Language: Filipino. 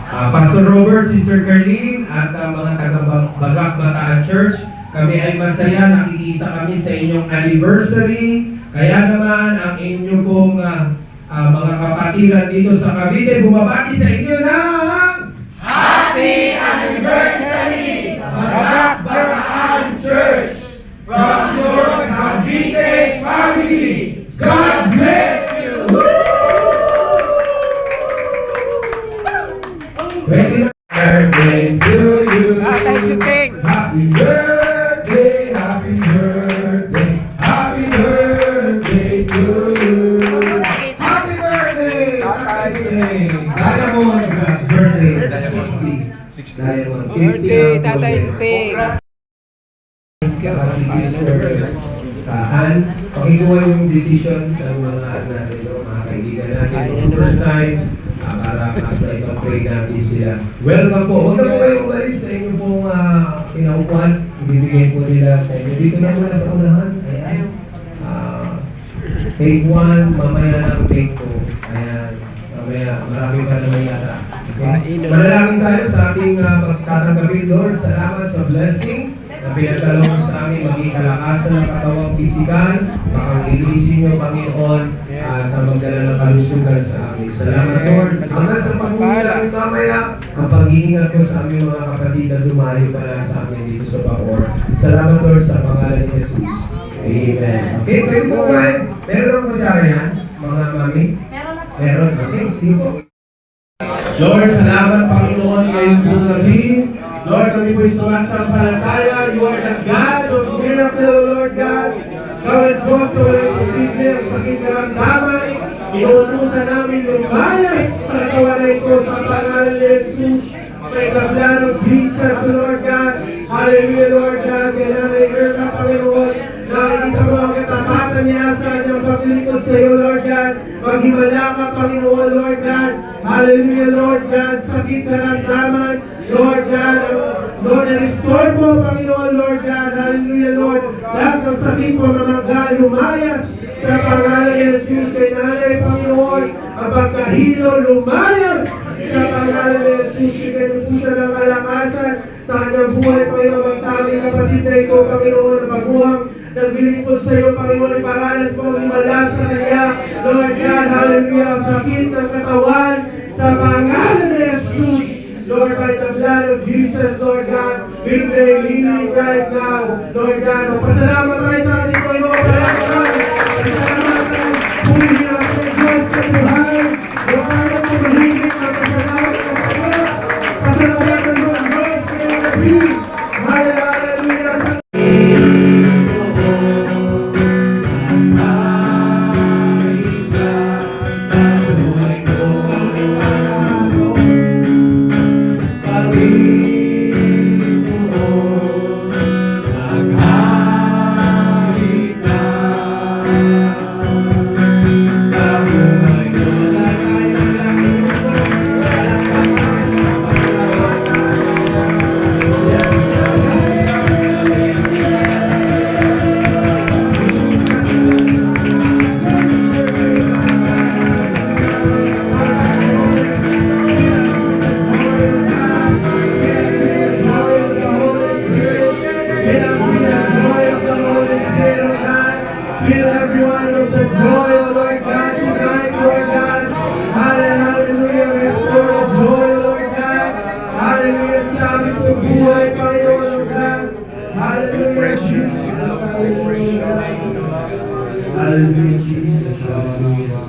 Pastor Robert, Sister Carlene, at mga taga-Bagak Bataan Church. Kami ay masaya, nakikisa kami sa inyong anniversary. Kaya naman ang inyo pong mga kapatiran dito sa Cavite, bumabati sa inyo ng Happy Anniversary, Bagak Bataan Church, from your Cavite family. God bless you! Birthday to you. Tatay Suting. Happy birthday, happy birthday, happy birthday to you. Happy birthday, Tatay Suting. Diamond birthday, 60. Diamond, 50. Birthday, Tatay Suting. Tsaka si Sister Han, pakikuha yung decision ng mga natin, mga kaibigan natin. First time, para mas na ipag-pray natin sila. Welcome po. Huwag na po kayo umalis sa inyong pong pinaupuan. Ibibigay po nila sa inyo. Dito na muna sa unahan. Ayan. Take 1, mamaya na ang take 2. Ayan. Mamaya, marami pa naman yata. Okay. Manalangin tayo sa ating pagtatanggapin, Lord. Salamat sa blessing na pinagdala mo sa amin, maging kalakasan ng katawang pisikal, makang-lilisin niyo, Panginoon, at magdala ng kalusugan sa amin. Salamat, Lord. Hanggang sa pag-uwi namin mamaya, ang pag-iingat ko sa aming mga kapatid na dumayo para sa amin dito sa Bacoor. Salamat, Lord, sa pangalan ni Jesus. Amen. Okay, pwede po kumain. Meron akong kutsara yan, mga mami? Meron. Okay, sige po. Lord, salamat, Panginoon, ngayon po gabi. Lord, kami po'y sumasampalataya. You are the God of miracle, Lord God. Ikaw ang Diyos na walang posible ang sakit karamdaman. Inuutusan namin lumayas sa kawanay ko sa pangalan ni Jesus. May the blood of Jesus, Lord God. Hallelujah, Lord God. Kailangan i-earn na, Panginoon. Nakikita mo ang katapatan niya sa kanyang paglingkod sa iyo, Lord God. Maghimala ka, Panginoon, Lord God. Hallelujah, Lord God. Sakit karamdaman, Lord God. Lord, restore mo, Panginoon, Lord God. Hallelujah, Lord. Lahat ng sakit po mamanggal, lumayas sa pangalan ni Jesus kay Nanay, Panginoon. Ang pagkahilo, lumayas sa pangalan ni Jesus. Kaya po siya ng kalakasan sa kanyang buhay, Panginoon. Sa aming kapatid na ito, Panginoon, ang baguhang naglilingkod sa iyo, Panginoon, iparanas mo ang himala sa kanya. Lord God, hallelujah, ang sakit ng katawan sa pangalan ni Jesus. Lord, by the blood of Jesus, Lord God, we pray healing right now. Lord God, pasalamat tayo sa ating Panginoon. Pasalamat tayo. Purihin natin ang Diyos na buhay. Lord, ayaw mo mahigit na pasalamat ka sa Diyos. Pasalamat mo ang Diyos sa iyong gabi. Hallelujah. Fill everyone with the joy of Lord God tonight, Lord God. Hallelujah. Restore the joy, Lord God. Hallelujah. Sa aming buhay, Panginoon, Lord God. Hallelujah, Jesus. Hallelujah. Hallelujah, Jesus. Hallelujah.